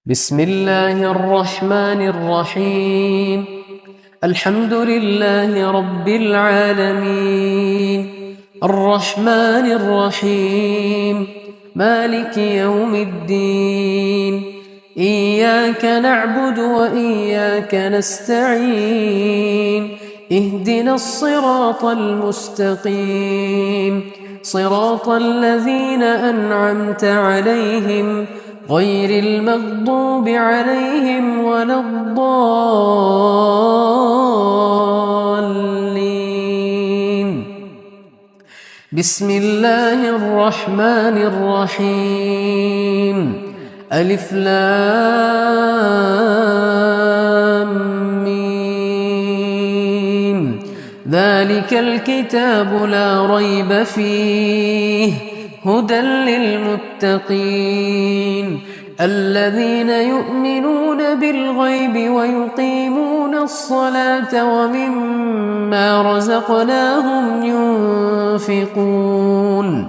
بسم الله الرحمن الرحيم. الحمد لله رب العالمين، الرحمن الرحيم، مالك يوم الدين. إياك نعبد وإياك نستعين، اهدنا الصراط المستقيم، صراط الذين أنعمت عليهم غير المغضوب عليهم ولا الضالين. بسم الله الرحمن الرحيم. ألف لام ميم. ذلك الكتاب لا ريب فيه هدى للمتقين الذين يؤمنون بالغيب ويقيمون الصلاة ومما رزقناهم ينفقون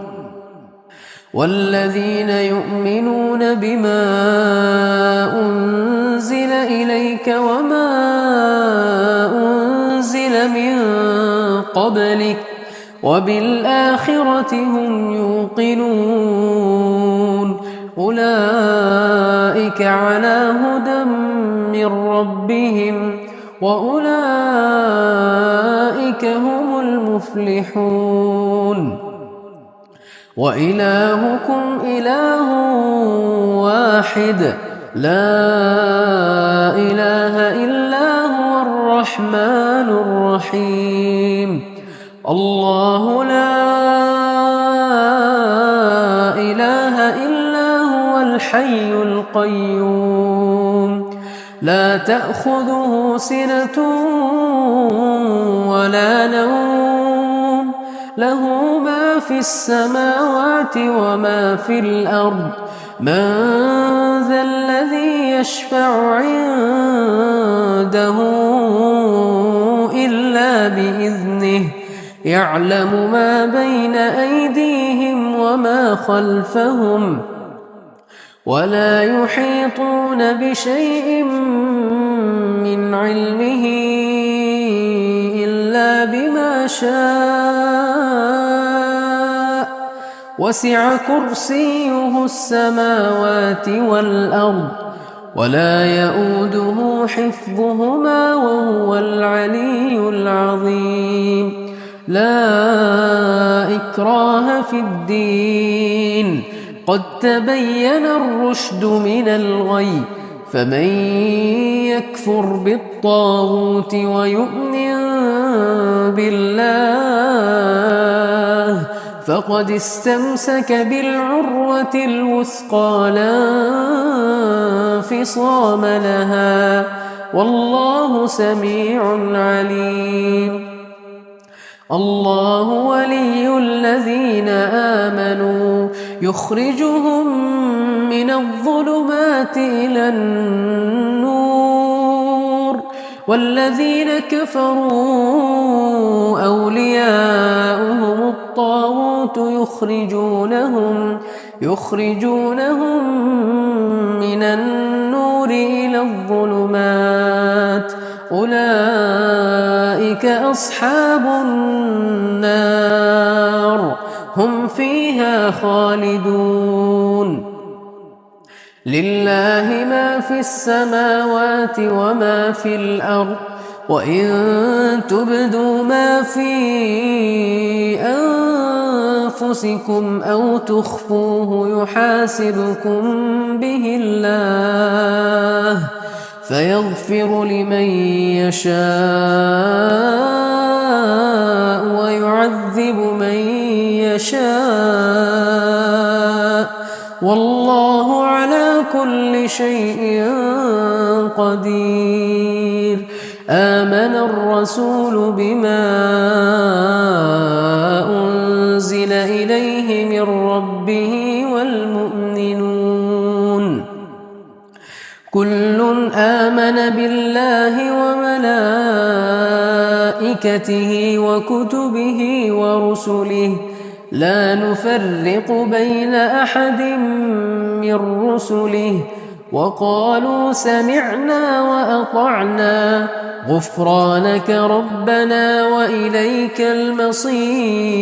والذين يؤمنون بما أنزل إليك وما أنزل من قبلك وبالآخرة هم يوقنون أولئك على هدى من ربهم وأولئك هم المفلحون. وإلهكم إله واحد لا إله إلا هو الرحمن الرحيم. الله لا إله إلا هو الحي القيوم لا تأخذه سنة ولا نوم له ما في السماوات وما في الأرض من ذا الذي يشفع عنده إلا بإذنه يعلم ما بين أيديهم وما خلفهم ولا يحيطون بشيء من علمه إلا بما شاء وسع كرسيه السماوات والأرض ولا يؤوده حفظهما وهو العلي العظيم. لا إكراه في الدين قد تبين الرشد من الغي فمن يكفر بالطاغوت ويؤمن بالله فقد استمسك بالعروة الوثقى لا انفصام لها والله سميع عليم. الله ولي الذين آمنوا يخرجهم من الظلمات إلى النور والذين كفروا أولياؤهم الطاغوت يخرجونهم من النور إلى الظلمات أولئك أصحاب النار هم فيها خالدون. لله ما في السماوات وما في الأرض وإن تبدوا ما في أنفسكم أو تخفوه يحاسبكم به الله فيغفر لمن يشاء ويعذب من يشاء والله على كل شيء قدير. آمن الرسول بما أنزل إليه من ربه والمؤمنون كل آمن بالله وملائكته وكتبه ورسله لا نفرق بين أحد من رسله وقالوا سمعنا وأطعنا غفرانك ربنا وإليك المصير.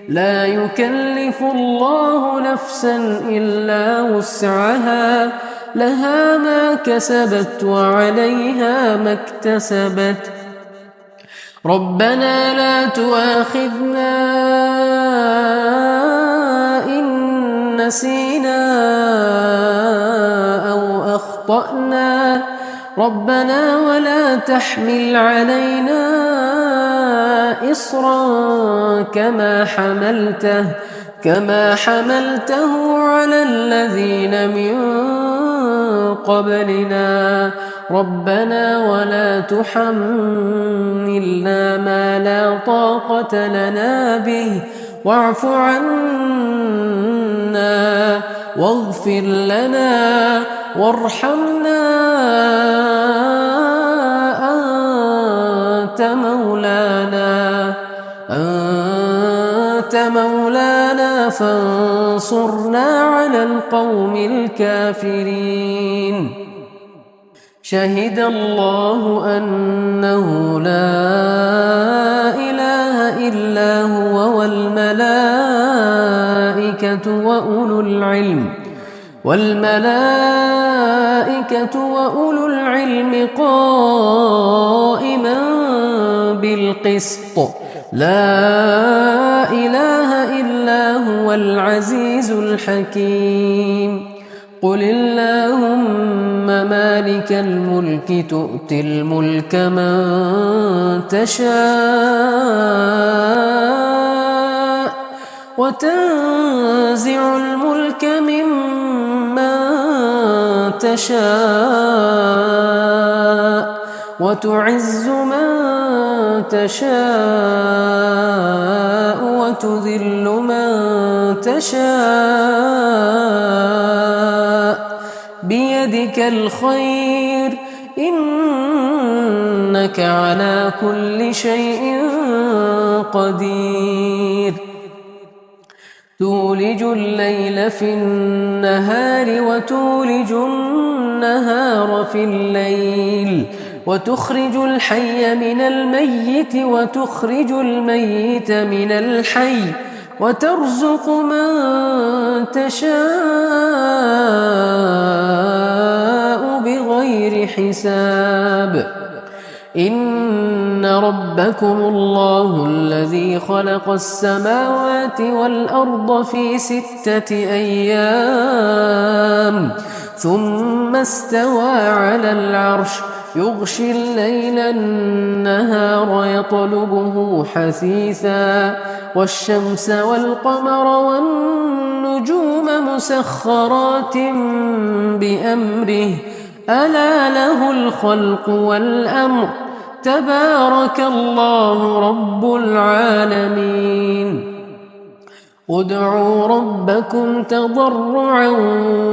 لا يكلف الله نفسا إلا وسعها، لها ما كسبت وعليها ما اكتسبت. ربنا لا تؤاخذنا إن نسينا أو أخطأنا، ربنا ولا تحمل علينا إصرا كما حملته على الذين من قبلنا، ربنا ولا تحملنا ما لا طاقة لنا به، واعف عنا واغفر لنا وارحمنا، أنت مولانا فانصرنا على القوم الكافرين. شهد الله أنه لا إله إلا هو والملائكة وأولو العلم قائما بالقسط، لا إله إلا هو العزيز الحكيم. قل اللهم مالك الملك تؤتي الملك من تشاء وتنزع الملك ممن تشاء وتعز من تشاء وتذل من تشاء بيدك الخير، إنك على كل شيء قدير. تولج الليل في النهار وتولج النهار في الليل، وتخرج الحي من الميت وتخرج الميت من الحي، وترزق من تشاء بغير حساب. إن ربكم الله الذي خلق السماوات والأرض في 6 أيام ثم استوى على العرش، يغشي الليل النهار يطلبه حثيثا، والشمس والقمر والنجوم مسخرات بأمره، ألا له الخلق والأمر، تبارك الله رب العالمين. ادعوا ربكم تضرعا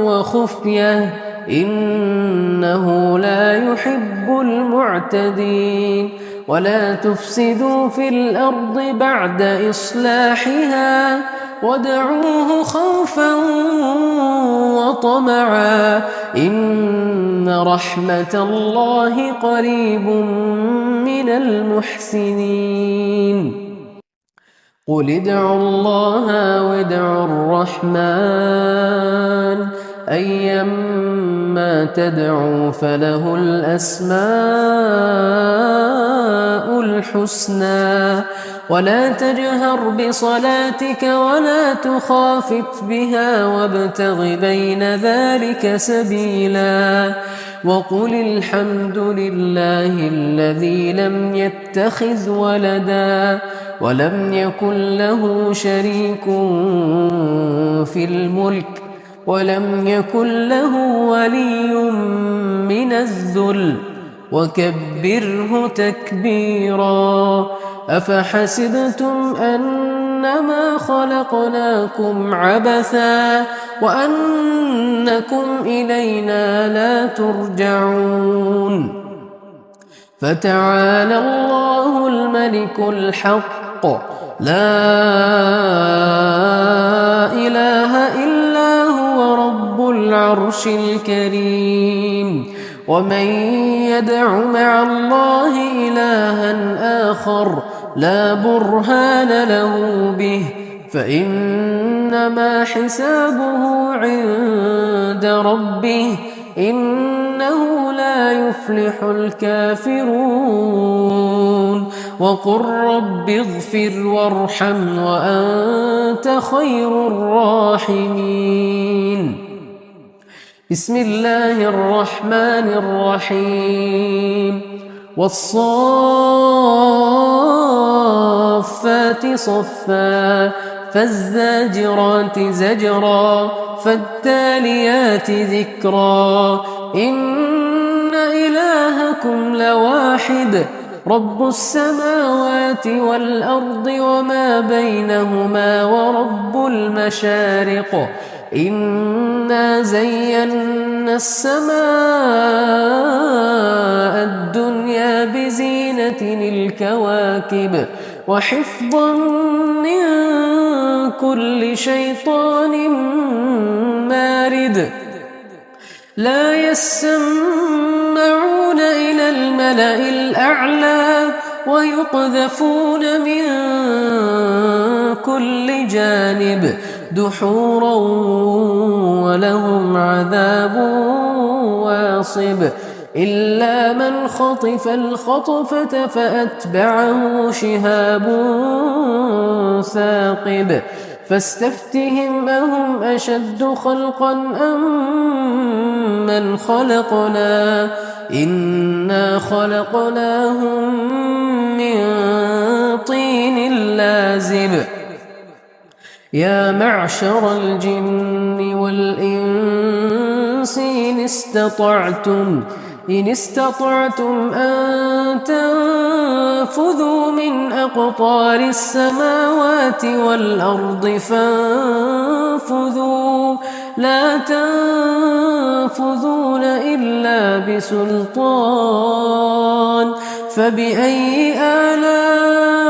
وخفية إنه لا يحب المعتدين. ولا تفسدوا في الأرض بعد إصلاحها وادعوه خوفا وطمعا إن رحمة الله قريب من المحسنين. قل ادعوا الله وادعوا الرحمن أيما تدعوا فله الأسماء الحسنى. ولا تجهر بصلاتك ولا تخافت بها وابتغ بين ذلك سبيلا. وقل الحمد لله الذي لم يتخذ ولدا ولم يكن له شريك في الملك ولم يكن له ولي من الذل وكبره تكبيرا. أفحسبتم أنما خلقناكم عبثا وأنكم إلينا لا ترجعون. فتعالى الله الملك الحق لا إله إلا هو رب العرش الكريم. ومن يدع مع الله إلها آخر لا برهان له به فإنما حسابه عند ربه إنه لا يفلح الكافرون. وقل رب اغفر وارحم وأنت خير الراحمين. بسم الله الرحمن الرحيم. والصافات صفا فالزاجرات زجرا فالتاليات ذكرا إن إلهكم لواحد رب السماوات والأرض وما بينهما ورب المشارق إنا زينا السماء الدنيا بزينة الكواكب وحفظا من كل شيطان مارد لا يسمعون إلى الملأ الأعلى ويقذفون من كل جانب دحورا ولهم عذاب واصب إلا من خطف الخطفة فأتبعه شهاب ثاقب فاستفتهم أهم أشد خلقا أم من خلقنا إنا خلقناهم من طين لازب يا معشر الجن والإنس إن استطعتم أن تنفذوا من أقطار السماوات والأرض فانفذوا لا تنفذون إلا بسلطان فبأي آلاء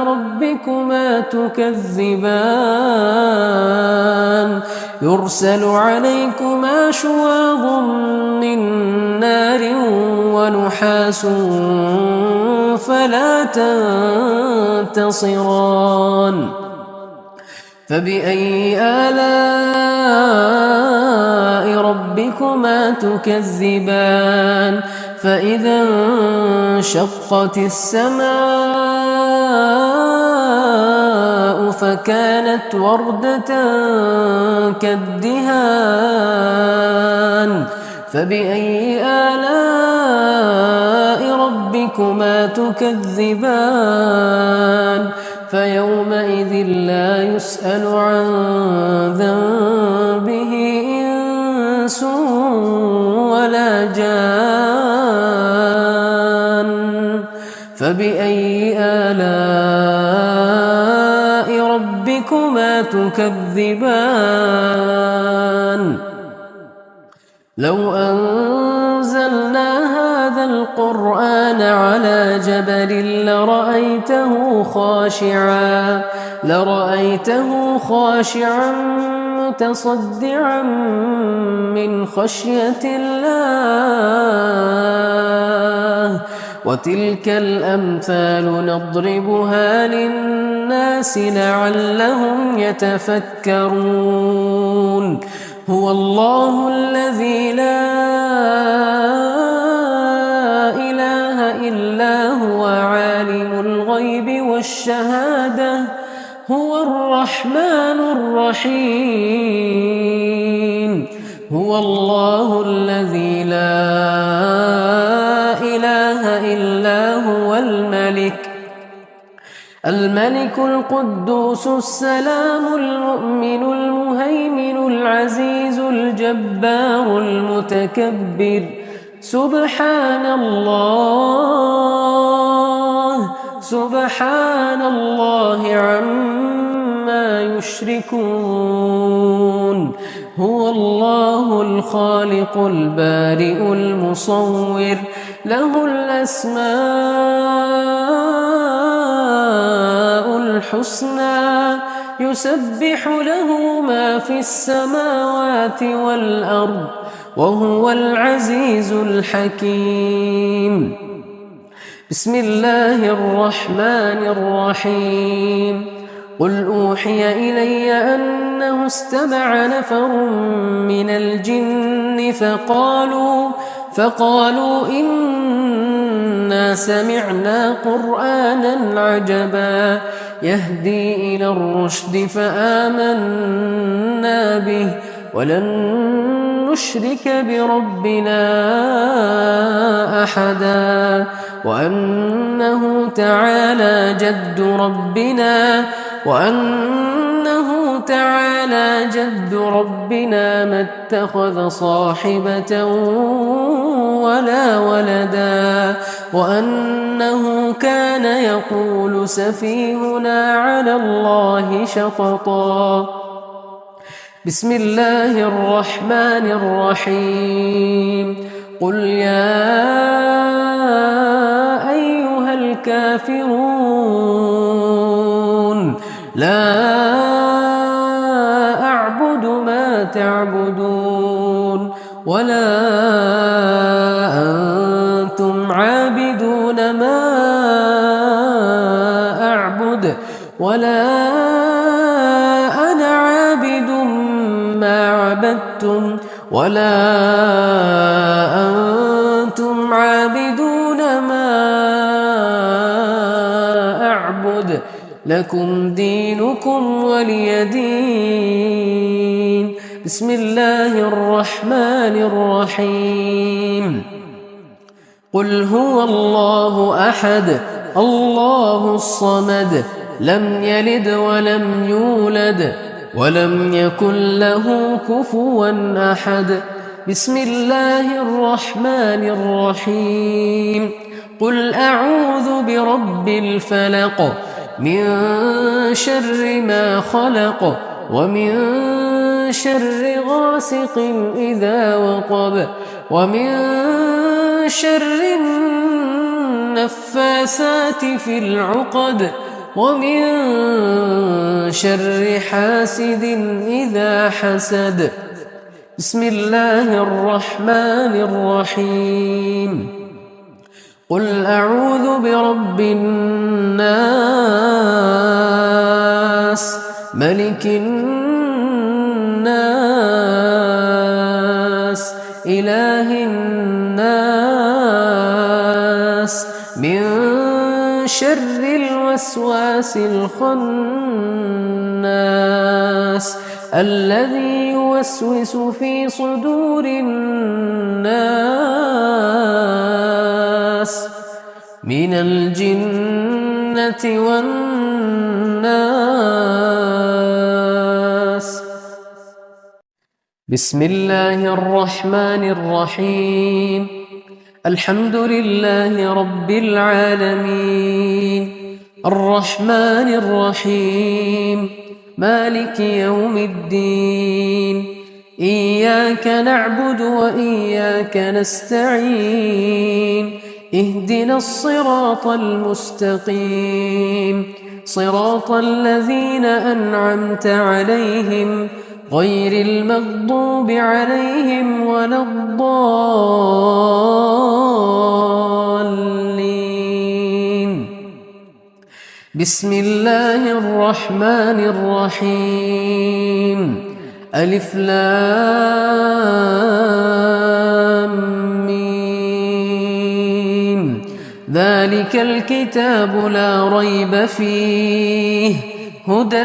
ربكما تكذبان يرسل عليكما شواظ من نار ونحاس فلا تنتصران فبأي آلاء ربكما تكذبان فإذا انشقت السماء فكانت وردة كالدهان فبأي آلاء ربكما تكذبان فيومئذ لا يسأل عن ذنبه إنس ولا جان فبأي آلاء ربكما تكذبان لو أنزلنا هذا القرآن على جبل لرأيته خاشعا متصدعا من خشية الله وتلك الأمثال نضربها للناس لعلهم يتفكرون هو الله الذي لا إله إلا هو عالم الغيب والشهادة هو الرحمن الرحيم هو الله الذي لا إله إلا هو الملك القدوس السلام المؤمن المهيمن العزيز الجبار المتكبر سبحان الله عما يشركون هو الله الخالق البارئ المصور له الأسماء الحسنى يسبح له ما في السماوات والأرض وهو العزيز الحكيم. بسم الله الرحمن الرحيم. قل أوحي إلي أنه استمع نفر من الجن فقالوا إنا سمعنا قرآنا عجبا يهدي إلى الرشد فآمنا به ولن نشرك بربنا أحدا وأنه تعالى جد ربنا ما اتخذ صاحبة ولا ولدا وأنه كان يقول سفيهنا على الله شططا. بسم الله الرحمن الرحيم. قل يا أيها الكافرون لا أعبد ما تعبدون ولا أنتم عابدون ما أعبد ولا أنا عابد ما عبدتم ولا أنتم عابدون ما أعبد لكم دينكم ولي دين. بسم الله الرحمن الرحيم. قل هو الله أحد الله الصمد لم يلد ولم يولد ولم يكن له كفوا أحد. بسم الله الرحمن الرحيم. قل أعوذ برب الفلق من شر ما خلق ومن شر غاسق إذا وقب ومن شر النفاثات في العقد ومن شر حاسد إذا حسد. بسم الله الرحمن الرحيم. قل أعوذ برب الناس ملك الناس إله الناس من شر الوسواس الخناس الذي يوسوس في صدور الناس من الجنة والناس. بسم الله الرحمن الرحيم. الحمد لله رب العالمين الرحمن الرحيم مالك يوم الدين إياك نعبد وإياك نستعين اهدنا الصراط المستقيم صراط الذين أنعمت عليهم غير المغضوب عليهم ولا الضالين. بسم الله الرحمن الرحيم. ألف لام ميم ذلك الكتاب لا ريب فيه هدى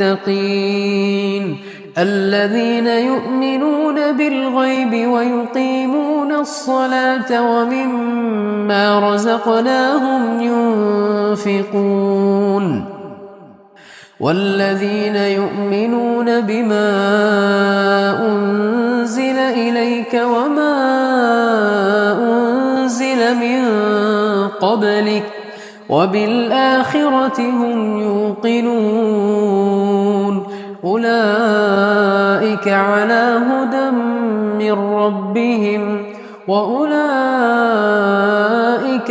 للمتقين الذين يؤمنون بالغيب ويقيمون الصلاة ومما رزقناهم ينفقون والذين يؤمنون بما أنزل إليك وما أنزل من قبلك وبالآخرة هم يوقنون أولئك على هدى من ربهم وأولئك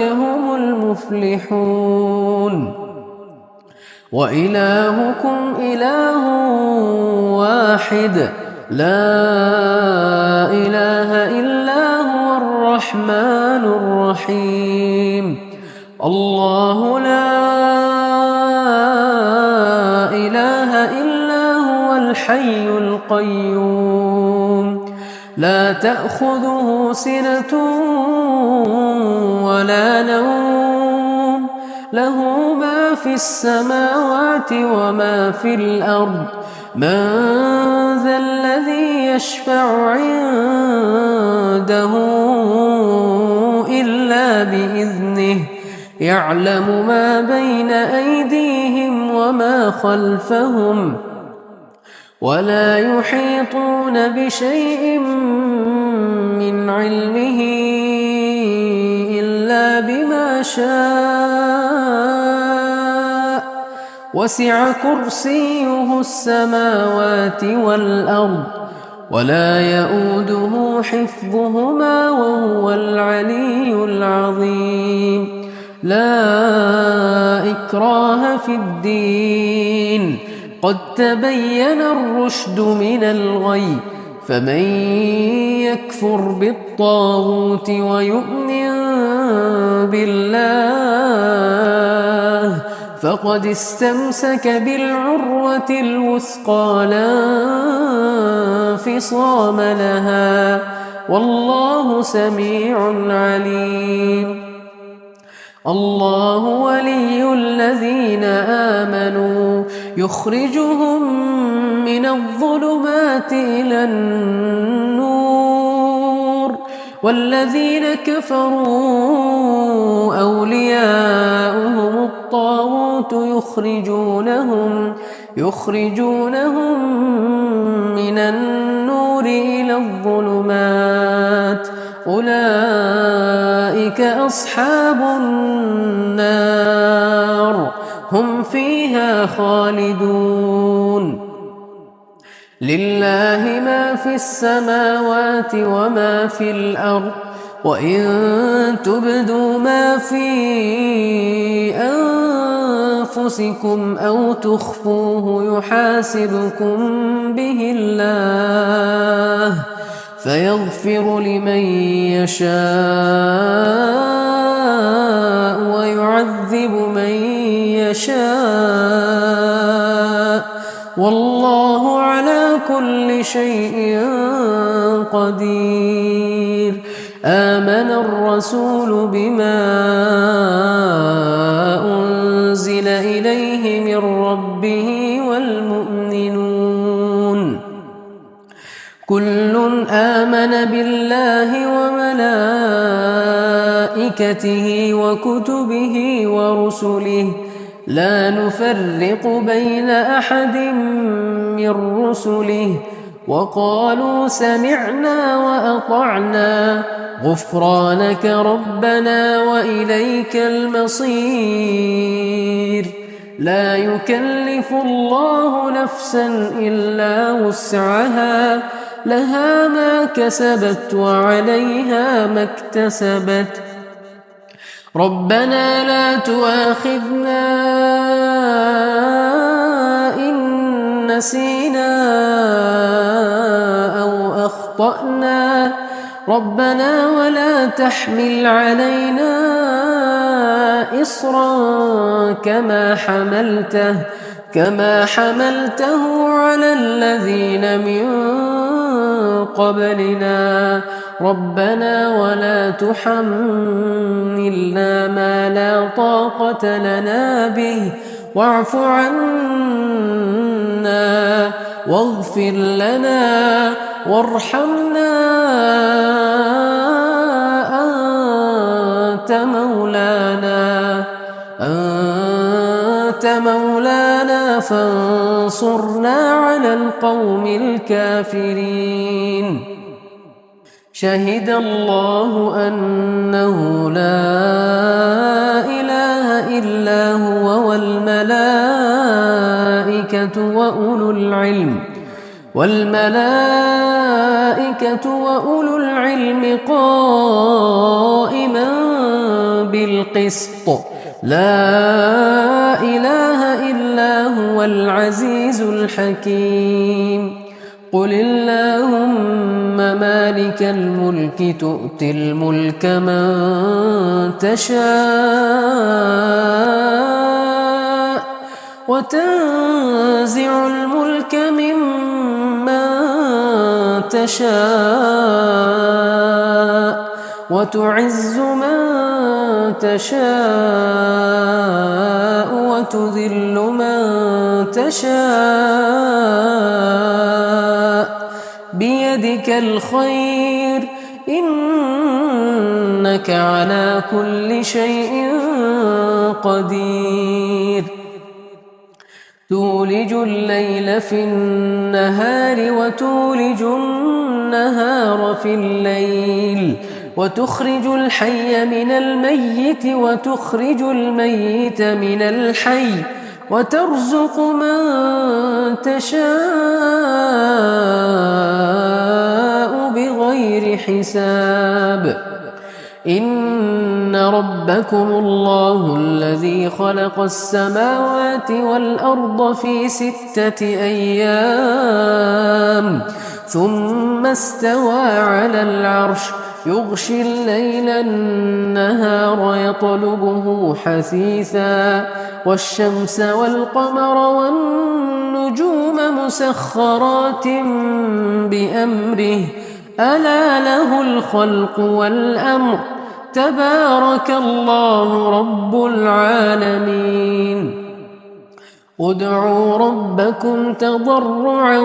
هم المفلحون. وإلهكم إله واحد لا إله إلا هو الرحمن الرحيم الله لا إله إلا هو الحي القيوم لا تأخذه سنة ولا نوم له ما في السماوات وما في الأرض من ذا الذي يشفع عنده إلا بإذنه يعلم ما بين أيديهم وما خلفهم ولا يحيطون بشيء من علمه إلا بما شاء وسع كرسيه السماوات والأرض ولا يؤوده حفظهما وهو العلي العظيم لا إكراه في الدين قد تبين الرشد من الغي فمن يكفر بالطاغوت ويؤمن بالله فقد استمسك بالعروة الوثقى لا انفصام لها والله سميع عليم الله ولي الذين آمنوا يخرجهم من الظلمات إلى النور والذين كفروا أولياؤهم الطاغوت يخرجونهم من النور إلى الظلمات أولئك أصحاب النار هم فيها خالدون لله ما في السماوات وما في الأرض وإن تبدوا ما في أنفسكم أو تخفوه يحاسبكم به الله فيغفر لمن يشاء ويعذب من يشاء والله على كل شيء قدير آمن الرسول بما أنزل إليه من ربه والمؤمنون كل آمن بالله وملائكته وكتبه ورسله لا نفرق بين أحد من رسله وقالوا سمعنا وأطعنا غفرانك ربنا وإليك المصير لا يكلف الله نفسا إلا وسعها لها ما كسبت وعليها ما اكتسبت ربنا لا تؤاخذنا إن نسينا أو أخطأنا ربنا ولا تحمل علينا إصرا كما حملته على الذين من قبلنا ربنا ولا تحملنا ما لا طاقة لنا به واعف عنا واغفر لنا وارحمنا أنت مولانا فانصرنا على القوم الكافرين شهد الله أنه لا إله إلا هو والملائكة وأولو العلم قائما بالقسط لا إله إلا هو العزيز الحكيم قل اللهم مالك الملك تؤتي الملك من تشاء وتنزع الملك ممن تشاء وتعز من تشاء وتذل من تشاء بيدك الخير إنك على كل شيء قدير تولج الليل في النهار وتولج النهار في الليل وتخرج الحي من الميت وتخرج الميت من الحي وترزق من تشاء بغير حساب إن ربكم الله الذي خلق السماوات والأرض في 6 أيام ثم استوى على العرش يغشي الليل النهار يطلبه حثيثا والشمس والقمر والنجوم مسخرات بأمره ألا له الخلق والأمر تبارك الله رب العالمين ادعوا ربكم تضرعا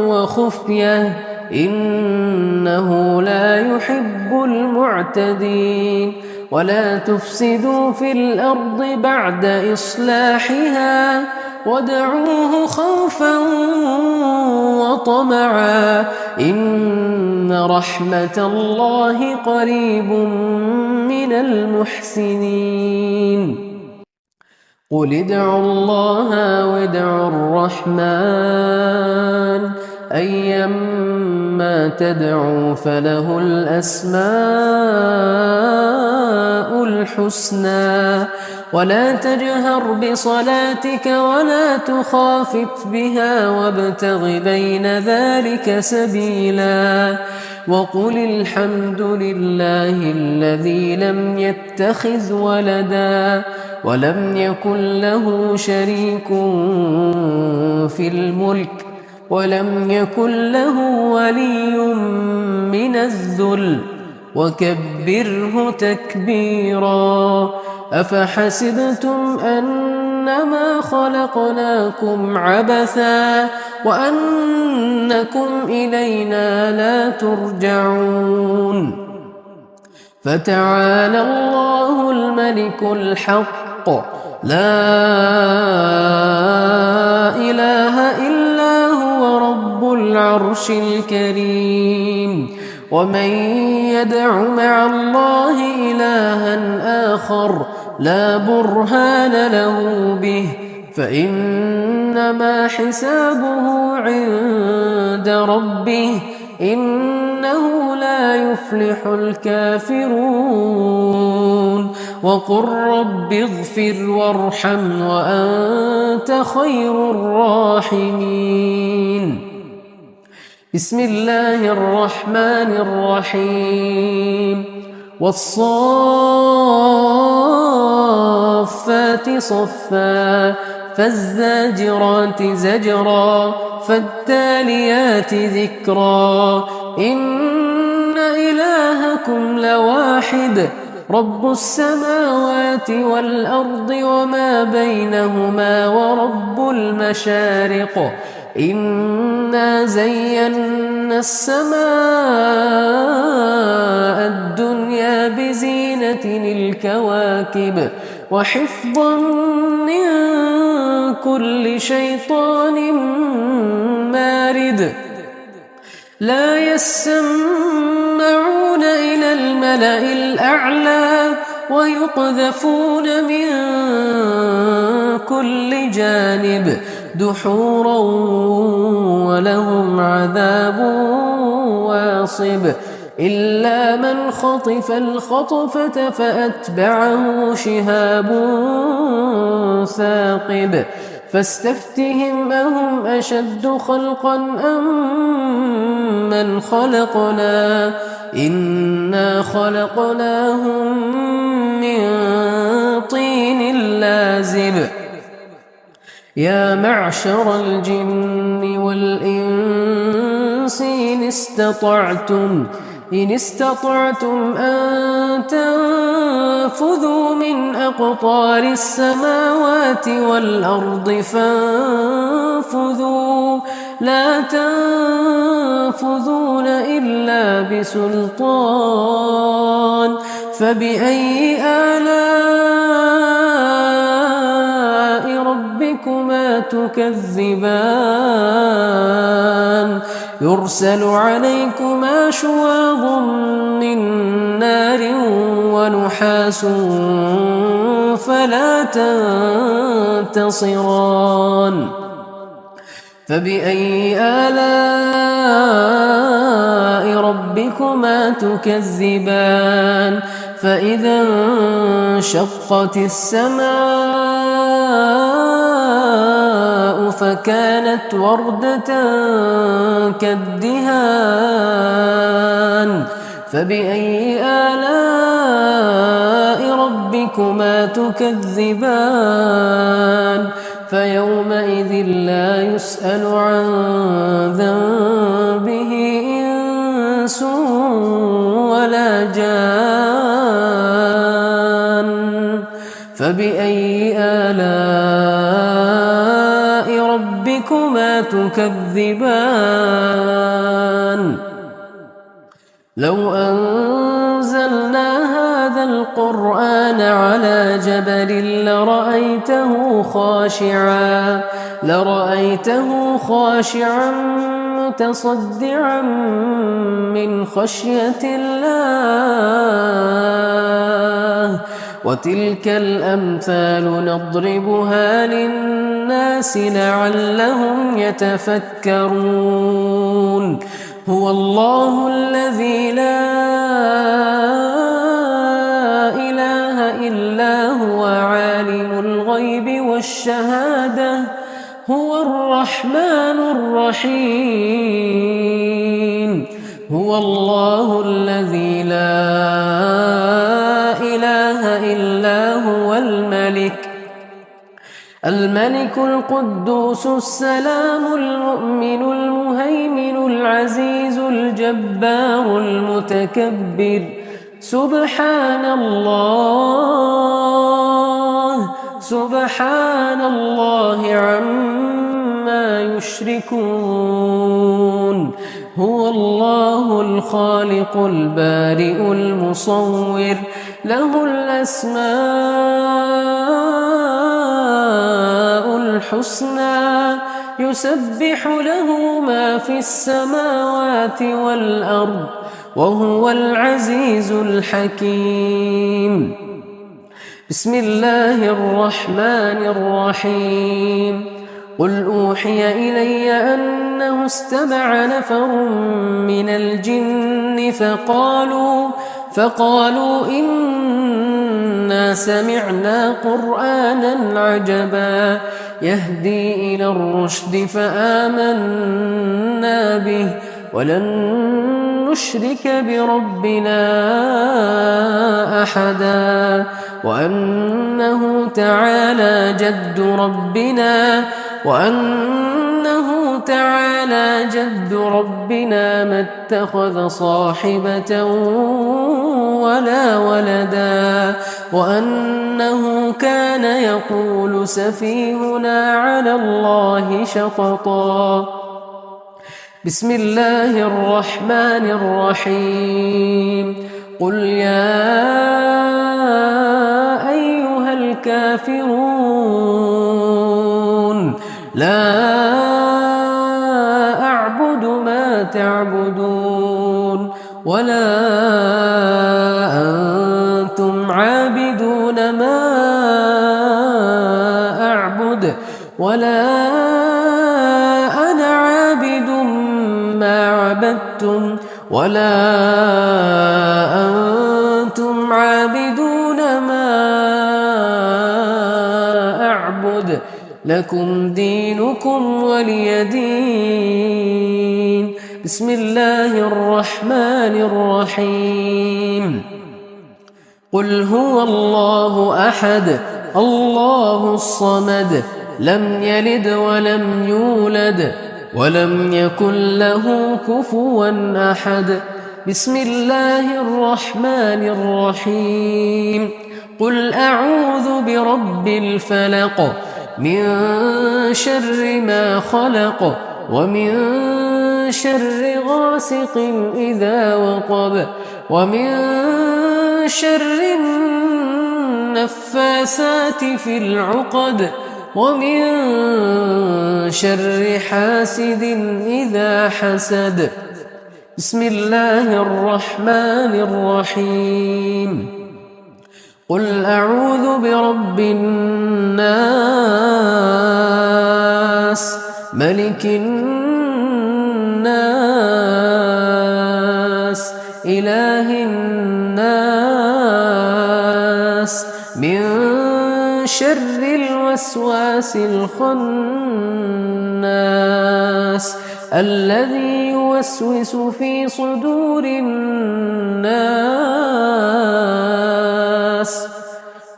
وخفية إنه لا يحب المعتدين ولا تفسدوا في الأرض بعد إصلاحها وادعوه خوفا وطمعا إن رحمة الله قريب من المحسنين قل ادعوا الله وادعوا الرحمن أيما تدعوا فله الأسماء الحسنى ولا تجهر بصلاتك ولا تخافت بها وابتغ بين ذلك سبيلا وقل الحمد لله الذي لم يتخذ ولدا ولم يكن له شريك في الملك ولم يكن له ولي من الذل وكبره تكبيرا أفحسبتم أنما خلقناكم عبثا وأنكم إلينا لا ترجعون فتعالى الله الملك الحق لا إله إلا هو رب العرش الكريم ومن يدع مع الله إلها آخر لا برهان له به فإنما حسابه عند ربه إنه لا يفلح الكافرون وقل رب اغفر وارحم وأنت خير الراحمين بسم الله الرحمن الرحيم والصافات صفا فالزاجرات زجرا فالتاليات ذكرا إن إلهكم لواحد رب السماوات والأرض وما بينهما ورب المشارق إنا زينا السماء الدنيا بزينة الكواكب وحفظا من كل شيطان مارد لا يسمعون إلى الملأ الأعلى ويقذفون من كل جانب دحورا ولهم عذاب واصب إلا من خطف الخطفة فأتبعه شهاب ثاقب فاستفتهم أهم أشد خلقا أم من خلقنا إنا خلقناهم من طين لازب يا معشر الجن والإنس إن استطعتم أن تنفذوا من أقطار السماوات والأرض فانفذوا لا تنفذون إلا بسلطان فبأي آلاء ربكما تكذبان يرسل عليكما شواظ من نار ونحاس فلا تنتصران فبأي آلاء ربكما تكذبان فإذا انشقت السماء فكانت وردة كالدهان فبأي آلاء ربكما تكذبان فيومئذ لا يسأل عن ذنبه إنس ولا جان فبأي آلاء ربكما تكذبان لو أنزلنا هذا القرآن على جبل لرأيته خاشعا متصدعا من خشية الله وتلك الأمثال نضربها للناس لعلهم يتفكرون هو الله الذي لا إله إلا هو عالم الغيب والشهادة هو الرحمن الرحيم هو الله الذي لا إله إلا هو الملك القدوس السلام المؤمن المهيمن العزيز الجبار المتكبر سبحان الله عما يشركون هو الله الخالق البارئ المصور له الأسماء الحسنى يسبح له ما في السماوات والأرض وهو العزيز الحكيم بسم الله الرحمن الرحيم قل أوحي إلي أنه استمع نفر من الجن فقالوا إنا سمعنا قرآنا عجبا يهدي إلى الرشد فآمنا به ولن نشرك بربنا أحدا وأنه تعالى جد ربنا ما اتخذ صاحبة ولا ولدا وأنه كان يقول سفيهنا على الله شططا بسم الله الرحمن الرحيم قل يا أيها الكافرون لا أعبد ما تعبدون ولا أنتم عابدون ما أعبد ولا أنا عابد ما عبدتم ولا أنتم عابدون ما أعبد لكم دينكم ولي دين. بسم الله الرحمن الرحيم. قل هو الله أحد الله الصمد لم يلد ولم يولد ولم يكن له كفوا أحد. بسم الله الرحمن الرحيم. قل أعوذ برب الفلق من شر ما خلق ومن شر غاسق إذا وقب ومن شر النفاثات في العقد ومن شر حاسد إذا حسد. بسم الله الرحمن الرحيم. قل أعوذ برب الناس ملك الناس إله الناس من شر الوسواس الخناس الذي يوسوس في صدور الناس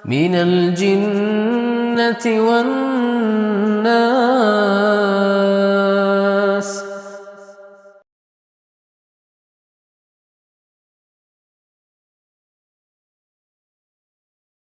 من الجنة والناس.